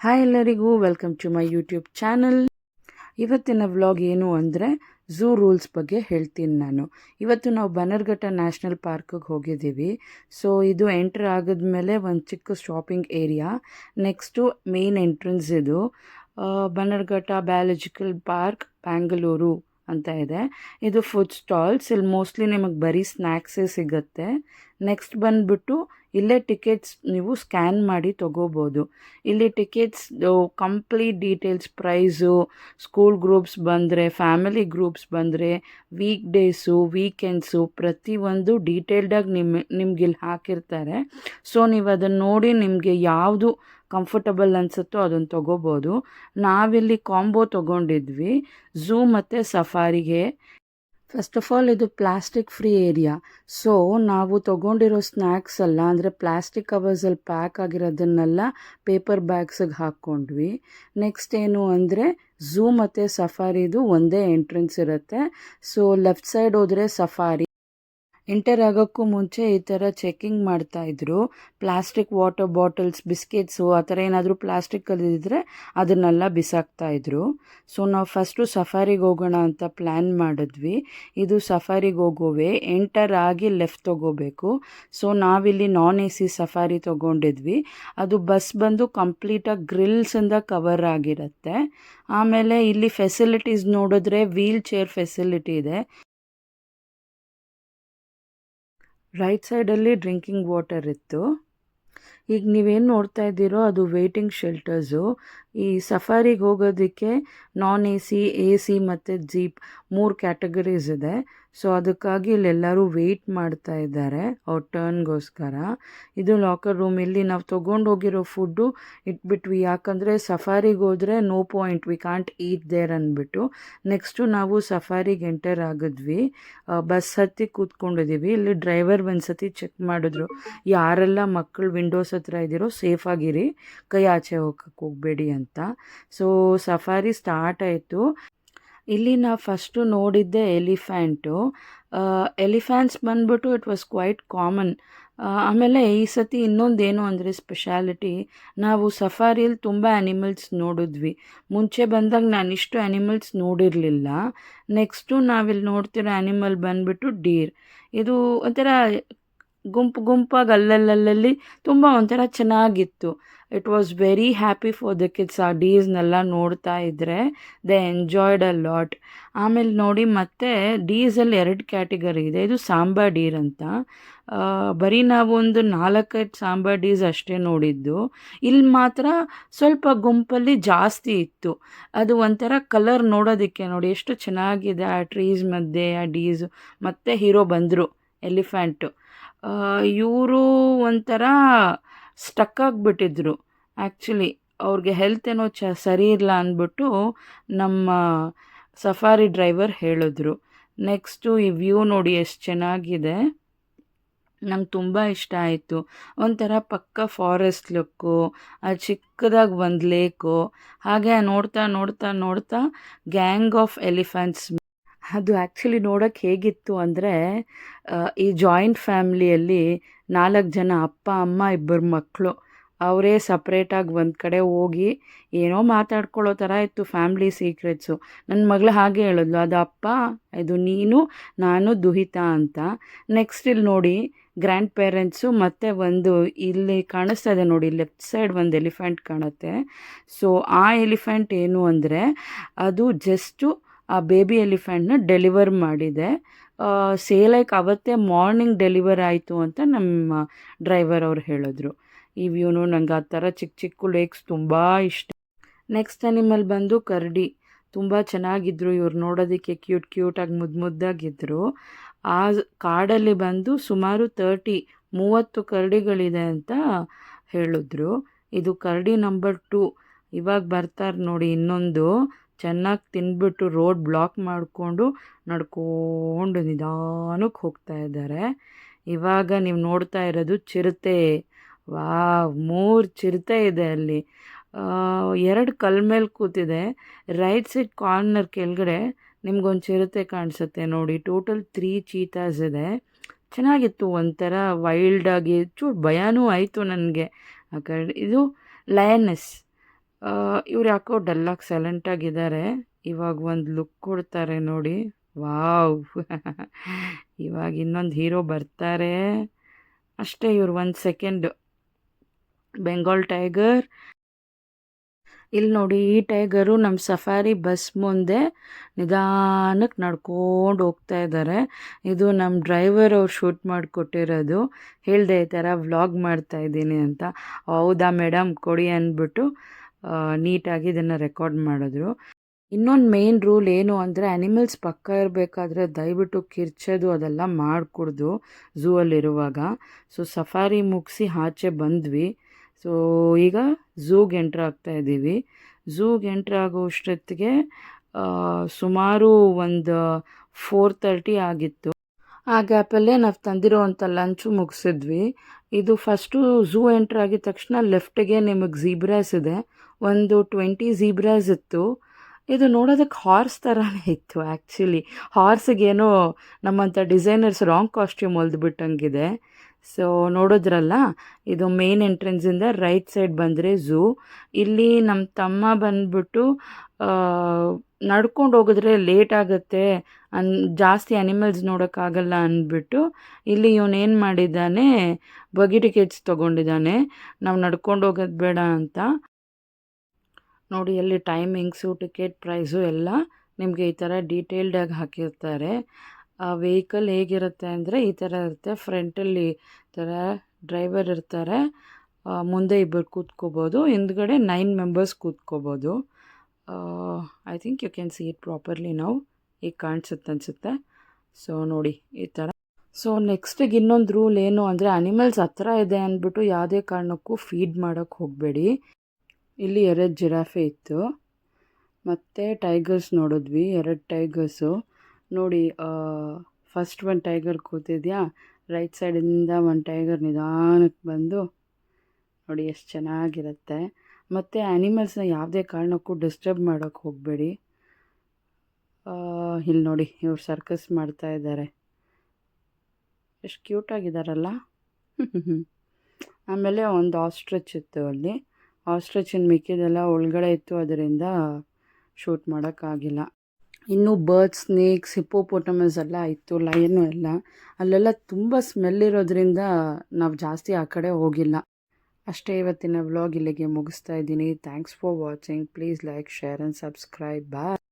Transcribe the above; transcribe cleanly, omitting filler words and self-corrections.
Hi ಎಲ್ಲರಿಗೂ welcome to my YouTube channel. ಇವತ್ತಿನ vlog ಏನು ಅಂದರೆ ಝೂ ರೂಲ್ಸ್ ಬಗ್ಗೆ ಹೇಳ್ತೀನಿ ನಾನು. ಇವತ್ತು ನಾವು ಬನ್ನರ್ಘಟ್ಟ ನ್ಯಾಷನಲ್ ಪಾರ್ಕಿಗೆ ಹೋಗಿದ್ದೀವಿ. ಸೊ ಇದು ಎಂಟ್ರ್ ಆಗಿದ್ಮೇಲೆ ಒಂದು ಚಿಕ್ಕ shopping area. Next main entrance ಇದು ಬನ್ನರ್ಘಟ್ಟ ಬಯಾಲಜಿಕಲ್ ಪಾರ್ಕ್ ಬ್ಯಾಂಗಲೂರು ಅಂತ ಇದೆ. ಇದು ಫುಡ್ ಸ್ಟಾಲ್ಸ್. ಇಲ್ಲಿ ಮೋಸ್ಟ್ಲಿ ನಿಮಗೆ ಬರೀ ಸ್ನ್ಯಾಕ್ಸೇ ಸಿಗುತ್ತೆ. ನೆಕ್ಸ್ಟ್ ಬಂದುಬಿಟ್ಟು ಇಲ್ಲೇ ಟಿಕೆಟ್ಸ್ ನೀವು ಸ್ಕ್ಯಾನ್ ಮಾಡಿ ತೊಗೋಬೋದು. ಇಲ್ಲಿ tickets complete details, price, school groups ಬಂದರೆ, ಫ್ಯಾಮಿಲಿ ಗ್ರೂಪ್ಸ್ ಬಂದರೆ, ವೀಕ್ ಡೇಸು, ವೀಕೆಂಡ್ಸು ಪ್ರತಿಯೊಂದು ಡೀಟೇಲ್ಡಾಗಿ ನಿಮ್ಗೆ ಇಲ್ಲಿ ಹಾಕಿರ್ತಾರೆ. ಸೊ ನೀವು ಅದನ್ನು ನೋಡಿ ನಿಮಗೆ ಯಾವುದು ಕಂಫರ್ಟಬಲ್ ಅನಿಸುತ್ತೋ ಅದನ್ನು ತೊಗೋಬೋದು. ನಾವಿಲ್ಲಿ ಕಾಂಬೋ ತೊಗೊಂಡಿದ್ವಿ ಝೂ ಮತ್ತು ಸಫಾರಿಗೆ. ಫಸ್ಟ್ ಆಫ್ ಆಲ್ ಇದು ಪ್ಲಾಸ್ಟಿಕ್ ಫ್ರೀ ಏರಿಯಾ. ಸೊ ನಾವು ತೊಗೊಂಡಿರೋ ಸ್ನ್ಯಾಕ್ಸ್ ಎಲ್ಲ ಅಂದರೆ ಪ್ಲಾಸ್ಟಿಕ್ ಕವರ್ಸಲ್ಲಿ ಪ್ಯಾಕ್ ಆಗಿರೋದನ್ನೆಲ್ಲ ಪೇಪರ್ ಬ್ಯಾಗ್ಸಿಗೆ ಹಾಕ್ಕೊಂಡ್ವಿ. ನೆಕ್ಸ್ಟ್ ಏನು ಅಂದರೆ ಝೂ ಮತ್ತು ಸಫಾರಿದು ಒಂದೇ ಎಂಟ್ರೆನ್ಸ್ ಇರುತ್ತೆ. ಸೊ ಲೆಫ್ಟ್ ಸೈಡ್ ಹೋದರೆ ಸಫಾರಿ. ಎಂಟರ್ ಆಗೋಕ್ಕೂ ಮುಂಚೆ ಈ ಥರ ಚೆಕಿಂಗ್ ಮಾಡ್ತಾಯಿದ್ರು. ಪ್ಲಾಸ್ಟಿಕ್ ವಾಟರ್ ಬಾಟಲ್ಸ್, ಬಿಸ್ಕೆಟ್ಸು ಆ ಥರ ಏನಾದರೂ ಪ್ಲಾಸ್ಟಿಕ್ಕಲ್ಲಿದ್ದರೆ ಅದನ್ನೆಲ್ಲ ಬಿಸಾಕ್ತಾಯಿದ್ರು. ಸೊ ನಾವು ಫಸ್ಟು ಸಫಾರಿಗೆ ಹೋಗೋಣ ಅಂತ ಪ್ಲ್ಯಾನ್ ಮಾಡಿದ್ವಿ. ಇದು ಸಫಾರಿಗೆ ಹೋಗೋವೆ. ಎಂಟರ್ ಆಗಿ ಲೆಫ್ಟ್ ತೊಗೋಬೇಕು. ಸೊ ನಾವಿಲ್ಲಿ ನಾನ್ ಎ ಸಿ ಸಫಾರಿ ತೊಗೊಂಡಿದ್ವಿ. ಅದು ಬಸ್ ಬಂದು ಕಂಪ್ಲೀಟಾಗಿ ಗ್ರಿಲ್ಸಿಂದ ಕವರ್ ಆಗಿರುತ್ತೆ. ಆಮೇಲೆ ಇಲ್ಲಿ ಫೆಸಿಲಿಟೀಸ್ ನೋಡಿದ್ರೆ ವೀಲ್ ಚೇರ್ ಫೆಸಿಲಿಟಿ ಇದೆ. ರೈಟ್ ಸೈಡಲ್ಲಿ ಡ್ರಿಂಕಿಂಗ್ ವಾಟರ್ ಇತ್ತು. ಈಗ ನೀವೇನು ನೋಡ್ತಾ ಇದ್ದೀರೋ ಅದು ವೇಟಿಂಗ್ ಶೆಲ್ಟರ್ಸು. ಈ ಸಫಾರಿಗೆ ಹೋಗೋದಕ್ಕೆ non A C, A C ಮತ್ತು ಜೀಪ್ 3 ಕ್ಯಾಟಗರೀಸ್ ಇದೆ. ಸೊ ಅದಕ್ಕಾಗಿ ಇಲ್ಲೆಲ್ಲರೂ ವೆಯ್ಟ್ ಮಾಡ್ತಾ ಇದ್ದಾರೆ ಅವ್ರ ಟರ್ನ್ಗೋಸ್ಕರ. ಇದು ಲಾಕರ್ ರೂಮ್. ಇಲ್ಲಿ ನಾವು ತೊಗೊಂಡೋಗಿರೋ ಫುಡ್ಡು ಇಟ್ಬಿಟ್ವಿ, ಯಾಕಂದರೆ ಸಫಾರಿಗೆ ಹೋದರೆ no point, we can't eat there ಅಂದ್ಬಿಟ್ಟು. ನೆಕ್ಸ್ಟು ನಾವು ಸಫಾರಿಗೆ ಎಂಟರ್ ಆಗಿದ್ವಿ. ಬಸ್ ಹತ್ತಿ ಕೂತ್ಕೊಂಡಿದ್ದೀವಿ. ಇಲ್ಲಿ ಡ್ರೈವರ್ ಒಂದು ಸತಿ ಚೆಕ್ ಮಾಡಿದ್ರು, ಯಾರೆಲ್ಲ ಮಕ್ಕಳು ವಿಂಡೋಸ್ ಹತ್ರ ಇದ್ದೀರೋ ಸೇಫಾಗಿರಿ, ಕೈ ಆಚೆ ಹೋಗಬೇಡಿ ಅಂತ. ಸೊ ಸಫಾರಿ ಸ್ಟಾರ್ಟ್ ಆಯಿತು. ಇಲ್ಲಿ ನಾವು ಫಸ್ಟು ನೋಡಿದ್ದೆ ಎಲಿಫ್ಯಾಂಟ್ಸ್ ಬಂದ್ಬಿಟ್ಟು ಇಟ್ ವಾಸ್ ಕ್ವೈಟ್ ಕಾಮನ್. ಆಮೇಲೆ ಈ ಸತಿ ಇನ್ನೊಂದೇನು ಅಂದರೆ ಸ್ಪೆಷಾಲಿಟಿ, ನಾವು ಸಫಾರಿಯಲ್ಲಿ ತುಂಬ ಆ್ಯನಿಮಲ್ಸ್ ನೋಡಿದ್ವಿ. ಮುಂಚೆ ಬಂದಾಗ ನಾನು ಇಷ್ಟು ಆ್ಯನಿಮಲ್ಸ್ ನೋಡಿರಲಿಲ್ಲ. ನೆಕ್ಸ್ಟು ನಾವಿಲ್ಲಿ ನೋಡ್ತಿರೋ ಆ್ಯನಿಮಲ್ ಬಂದ್ಬಿಟ್ಟು ಡೀರ್. ಇದು ಒಂಥರ ಗುಂಪಾಗಿ ಅಲ್ಲಲ್ಲಿ ತುಂಬ ಒಂಥರ ಚೆನ್ನಾಗಿತ್ತು. It was very happy for the kids. ಆ ಡೀಸ್ನೆಲ್ಲ ನೋಡ್ತಾ ಇದ್ದರೆ ದೇ ಎಂಜಾಯ್ಡ್ ಅ ಲಾಟ್. ಆಮೇಲೆ ನೋಡಿ ಮತ್ತೆ ಡೀಸಲ್ಲಿ 2 ಕ್ಯಾಟಗರಿ ಇದೆ. ಇದು ಸಾಂಬಾ ಡೀರ್ ಅಂತ. ಬರೀ ನಾವು ಒಂದು 4-5 ಸಾಂಬಾ ಡೀಸ್ ಅಷ್ಟೇ ನೋಡಿದ್ದು. ಇಲ್ಲಿ ಮಾತ್ರ ಸ್ವಲ್ಪ ಗುಂಪಲ್ಲಿ ಜಾಸ್ತಿ ಇತ್ತು. ಅದು ಒಂಥರ ಕಲರ್ ನೋಡೋದಕ್ಕೆ ನೋಡಿ ಎಷ್ಟು ಚೆನ್ನಾಗಿದೆ. ಆ ಟ್ರೀಸ್ ಮಧ್ಯೆ ಆ ಡೀಸು ಮತ್ತು ಹೀರೋ ಬಂದರು ಎಲಿಫೆಂಟು. ಇವರು ಒಂಥರ ಸ್ಟಕ್ ಆಗಿಬಿಟ್ಟಿದ್ರು. ಆ್ಯಕ್ಚುಲಿ ಅವ್ರಿಗೆ ಹೆಲ್ತ್ ಏನೋ ಸರಿ ಇಲ್ಲ ಅಂದ್ಬಿಟ್ಟು ನಮ್ಮ ಸಫಾರಿ ಡ್ರೈವರ್ ಹೇಳಿದ್ರು. ನೆಕ್ಸ್ಟು ಈ ವ್ಯೂ ನೋಡಿ ಎಷ್ಟು ಚೆನ್ನಾಗಿದೆ, ನಂಗೆ ತುಂಬ ಇಷ್ಟ ಆಯಿತು. ಒಂಥರ ಪಕ್ಕ ಫಾರೆಸ್ಟ್ ಲುಕ್ಕು, ಅದು ಚಿಕ್ಕದಾಗಿ ಒಂದು ಲೇಕು, ಹಾಗೆ ನೋಡ್ತಾ ನೋಡ್ತಾ ನೋಡ್ತಾ ಗ್ಯಾಂಗ್ ಆಫ್ ಎಲಿಫೆಂಟ್ಸ್. ಅದು ಆ್ಯಕ್ಚುಲಿ ನೋಡೋಕ್ಕೆ ಹೇಗಿತ್ತು ಅಂದರೆ ಈ ಜಾಯಿಂಟ್ ಫ್ಯಾಮ್ಲಿಯಲ್ಲಿ 4 ಜನ, ಅಪ್ಪ ಅಮ್ಮ 2 ಮಕ್ಕಳು, ಅವರೇ ಸಪ್ರೇಟಾಗಿ ಒಂದು ಕಡೆ ಹೋಗಿ ಏನೋ ಮಾತಾಡ್ಕೊಳ್ಳೋ ಥರ ಇತ್ತು. Family secrets. ನನ್ನ ಮಗಳು ಹಾಗೆ ಹೇಳಿದ್ಲು, ಅದು ಅಪ್ಪ, ಇದು ನೀನು, ನಾನು ದುಹಿತಾ ಅಂತ. ನೆಕ್ಸ್ಟ್ ಇಲ್ಲಿ ನೋಡಿ ಗ್ರ್ಯಾಂಡ್ ಪೇರೆಂಟ್ಸು ಮತ್ತು ಒಂದು ಇಲ್ಲಿ ಕಾಣಿಸ್ತಾ ಇದೆ ನೋಡಿ ಲೆಫ್ಟ್ ಸೈಡ್ ಒಂದು ಎಲಿಫೆಂಟ್ ಕಾಣುತ್ತೆ. ಸೊ ಆ ಎಲಿಫೆಂಟ್ ಏನು ಅಂದರೆ ಅದು ಜಸ್ಟು ಆ ಬೇಬಿ ಎಲಿಫೆಂಟ್ನ ಡೆಲಿವರ್ ಮಾಡಿದೆ. ಸೇಲೈಕ್ ಅವತ್ತೇ ಮಾರ್ನಿಂಗ್ ಡೆಲಿವರ್ ಆಯಿತು ಅಂತ ನಮ್ಮ ಡ್ರೈವರ್ ಅವ್ರು ಹೇಳಿದ್ರು. ಈ ವ್ಯೂನು ನಂಗೆ ಆ ಥರ ಚಿಕ್ಕ ಚಿಕ್ಕ ಲೇಕ್ಸ್ ತುಂಬ ಇಷ್ಟ. ನೆಕ್ಸ್ಟ್ ಅನಿಮಲ್ ಬಂದು ಕರಡಿ. ತುಂಬ ಚೆನ್ನಾಗಿದ್ದರು ಇವ್ರು ನೋಡೋದಕ್ಕೆ, ಕ್ಯೂಟಾಗಿ ಮುದ್ದಾಗಿದ್ದರು. ಆ ಕಾಡಲ್ಲಿ ಬಂದು ಸುಮಾರು 30 ಕರಡಿಗಳಿದೆ ಅಂತ ಹೇಳಿದ್ರು. ಇದು ಕರಡಿ ನಂಬರ್ 2. ಇವಾಗ ಬರ್ತಾರೆ ನೋಡಿ ಇನ್ನೊಂದು. ಚೆನ್ನಾಗಿ ತಿಂದ್ಬಿಟ್ಟು ರೋಡ್ ಬ್ಲಾಕ್ ಮಾಡಿಕೊಂಡು ನಡ್ಕೊಂಡು ನಿಧಾನಕ್ಕೆ ಹೋಗ್ತಾ ಇದ್ದಾರೆ. ಇವಾಗ ನೀವು ನೋಡ್ತಾ ಇರೋದು ಚಿರತೆ. 3 ಚಿರತೆ ಇದೆ ಅಲ್ಲಿ. 2 ಕಲ್ ಮೇಲೆ ಕೂತಿದೆ. ರೈಟ್ ಸೈಡ್ ಕಾರ್ನರ್ ಕೆಳಗಡೆ ನಿಮ್ಗೊಂದು ಚಿರತೆ ಕಾಣಿಸುತ್ತೆ ನೋಡಿ. ಟೋಟಲ್ 3 ಚೀತಾಸ್ ಇದೆ. ಚೆನ್ನಾಗಿತ್ತು, ಒಂಥರ ವೈಲ್ಡಾಗಿ. ಚೂರು ಭಯನೂ ಆಯಿತು ನನಗೆ. ಆ ಕಡೆ ಇದು ಲಯನೆಸ್. ಇವ್ರು ಯಾಕೋ ಡಲ್ಲಾಗಿ ಸೈಲೆಂಟಾಗಿದ್ದಾರೆ. ಇವಾಗ ಒಂದು ಲುಕ್ ಕೊಡ್ತಾರೆ ನೋಡಿ. ವಾವ್ ಇವಾಗ ಇನ್ನೊಂದು ಹೀರೋ ಬರ್ತಾರೆ ಅಷ್ಟೇ. ಇವ್ರು 1 ಸೆಕೆಂಡ್. ಬೆಂಗಾಲ್ ಟೈಗರ್. ಇಲ್ಲಿ ನೋಡಿ, ಈ ಟೈಗರು ನಮ್ಮ ಸಫಾರಿ ಬಸ್ ಮುಂದೆ ನಿಧಾನಕ್ಕೆ ನಡ್ಕೊಂಡು ಹೋಗ್ತಾ ಇದ್ದಾರೆ. ಇದು ನಮ್ಮ ಡ್ರೈವರ್ ಅವ್ರು ಶೂಟ್ ಮಾಡಿಕೊಟ್ಟಿರೋದು. ಹೇಳಿದೆ ಈ ಥರ ವ್ಲಾಗ್ ಮಾಡ್ತಾ ಇದ್ದೀನಿ ಅಂತ. ಹೌದಾ ಮೇಡಮ್ ಕೊಡಿ ಅಂದ್ಬಿಟ್ಟು ನೀಟಾಗಿ ಇದನ್ನು ರೆಕಾರ್ಡ್ ಮಾಡಿದ್ರು. ಇನ್ನೊಂದು ಮೇನ್ ರೂಲ್ ಏನು ಅಂದರೆ, ಆ್ಯನಿಮಲ್ಸ್ ಪಕ್ಕ ಇರಬೇಕಾದ್ರೆ ದಯವಿಟ್ಟು ಕಿರ್ಚೋದು ಅದೆಲ್ಲ ಮಾಡಿಕೊಡ್ದು ಝೂ ಅಲ್ಲಿರುವಾಗ. ಸೊ ಸಫಾರಿ ಮುಗಿಸಿ ಆಚೆ ಬಂದ್ವಿ. ಸೊ ಈಗ ಝೂಗೆ ಎಂಟ್ರ್ ಆಗ್ತಾ ಇದ್ದೀವಿ. ಝೂಗೆ ಎಂಟ್ರ್ ಆಗೋಷ್ಟೊತ್ತಿಗೆ ಸುಮಾರು ಒಂದು 4:30 ಆಗಿತ್ತು. ಆ ಗ್ಯಾಪಲ್ಲೇ ನಾವು ತಂದಿರೋವಂಥ ಲಂಚು ಮುಗಿಸಿದ್ವಿ. ಇದು ಫಸ್ಟು ಝೂ ಎಂಟ್ರ್ ಆಗಿದ ತಕ್ಷಣ ಲೆಫ್ಟಿಗೆ ನಿಮಗೆ ಝೀಬ್ರಾಸ್ ಇದೆ. ಒಂದು 20 ಝೀಬ್ರಾಸ್ ಇತ್ತು. ಇದು ನೋಡೋದಕ್ಕೆ ಹಾರ್ಸ್ ಥರನೇ ಇತ್ತು ಆ್ಯಕ್ಚುಲಿ. ಹಾರ್ಸಿಗೇನೋ ನಮ್ಮಂಥ ಡಿಸೈನರ್ಸ್ ರಾಂಗ್ ಕಾಸ್ಟ್ಯೂಮ್ ಹೊಲ್ದುಬಿಟ್ಟಂಗಿದೆ. ಸೊ ನೋಡಿದ್ರಲ್ಲ, ಇದು ಮೇನ್ ಎಂಟ್ರೆನ್ಸಿಂದ ರೈಟ್ ಸೈಡ್ ಬಂದರೆ ಝೂ. ಇಲ್ಲಿ ನಮ್ಮ ತಮ್ಮ ಬಂದ್ಬಿಟ್ಟು ನಡ್ಕೊಂಡು ಹೋಗಿದ್ರೆ ಲೇಟ್ ಆಗುತ್ತೆ, ಜಾಸ್ತಿ ಆ್ಯನಿಮಲ್ಸ್ ನೋಡೋಕ್ಕಾಗಲ್ಲ ಅಂದ್ಬಿಟ್ಟು ಇಲ್ಲಿ ಇವನೇನು ಮಾಡಿದ್ದಾನೆ, ಬಗಿ ಟಿಕೆಟ್ಸ್ ತೊಗೊಂಡಿದ್ದಾನೆ, ನಾವು ನಡ್ಕೊಂಡು ಹೋಗೋದು ಬೇಡ ಅಂತ. ನೋಡಿ ಅಲ್ಲಿ ಟೈಮಿಂಗ್ಸು, ಟಿಕೆಟ್ ಪ್ರೈಸು ಎಲ್ಲ ನಿಮಗೆ ಈ ಥರ ಡೀಟೇಲ್ಡಾಗಿ ಹಾಕಿರ್ತಾರೆ. ಆ ವೆಹಿಕಲ್ ಹೇಗಿರುತ್ತೆ ಅಂದರೆ ಈ ಥರ ಇರುತ್ತೆ. ಫ್ರಂಟಲ್ಲಿ ಈ ಥರ ಡ್ರೈವರ್ ಇರ್ತಾರೆ, ಮುಂದೆ ಇಬ್ಬರು ಕೂತ್ಕೋಬೋದು, ಹಿಂದ್ಗಡೆ 9 ಮೆಂಬರ್ಸ್ ಕೂತ್ಕೋಬೋದು. I think you can see it properly ನಾವು. ಈಗ ಕಾಣಿಸುತ್ತೆ ಅನಿಸುತ್ತೆ. ಸೊ ನೋಡಿ ಈ ಥರ. ಸೊ ನೆಕ್ಸ್ಟಿಗೆ ಇನ್ನೊಂದು ರೂಲ್ ಏನು ಅಂದರೆ, ಅನಿಮಲ್ಸ್ ಹತ್ರ ಇದೆ ಅಂದ್ಬಿಟ್ಟು ಯಾವುದೇ ಕಾರಣಕ್ಕೂ ಫೀಡ್ ಮಾಡೋಕ್ಕೆ ಹೋಗಬೇಡಿ. ಇಲ್ಲಿ 2 ಜಿರಾಫೆ ಇತ್ತು, ಮತ್ತು ಟೈಗರ್ಸ್ ನೋಡಿದ್ವಿ, 2 ಟೈಗರ್ಸು. ನೋಡಿ ಫಸ್ಟ್ ಒಂದು ಟೈಗರ್ ಕೂತಿದ್ಯಾ, ರೈಟ್ ಸೈಡಿಂದ ಒಂದು ಟೈಗರ್ ನಿಧಾನಕ್ಕೆ ಬಂದು ನೋಡಿ ಎಷ್ಟು ಚೆನ್ನಾಗಿರುತ್ತೆ. ಮತ್ತು ಆ್ಯನಿಮಲ್ಸ್ನ ಯಾವುದೇ ಕಾರಣಕ್ಕೂ ಡಿಸ್ಟರ್ಬ್ ಮಾಡೋಕ್ಕೆ ಹೋಗಬೇಡಿ. ಇಲ್ಲಿ ನೋಡಿ ಇವ್ರು ಸರ್ಕಸ್ ಮಾಡ್ತಾ ಇದ್ದಾರೆ, ಎಷ್ಟು ಕ್ಯೂಟಾಗಿದ್ದಾರಲ್ಲ. ಆಮೇಲೆ ಒಂದು ಆಸ್ಟ್ರಿಚ್ ಇತ್ತು ಅಲ್ಲಿ. ಆಸ್ಟ್ರಿಚಿನ ಮಿಕ್ಕಿದೆಲ್ಲ ಒಳಗಡೆ ಇತ್ತು, ಅದರಿಂದ ಶೂಟ್ ಮಾಡೋಕ್ಕಾಗಿಲ್ಲ. ಇನ್ನು ಬರ್ಡ್ಸ್, ಸ್ನೇಕ್ಸ್, ಹಿಪ್ಪೋಪೊಟಮಸ್ ಎಲ್ಲ ಇತ್ತು, ಲಯನು ಎಲ್ಲ. ಅಲ್ಲೆಲ್ಲ ತುಂಬ ಸ್ಮೆಲ್ ಇರೋದ್ರಿಂದ ನಾವು ಜಾಸ್ತಿ ಆ ಕಡೆ ಹೋಗಿಲ್ಲ. ಅಷ್ಟೇ, ಇವತ್ತಿನ ವ್ಲಾಗ್ ಇಲ್ಲಿಗೆ ಮುಗಿಸ್ತಾ ಇದ್ದೀನಿ. Thanks for watching. Please like, share and subscribe. Bye.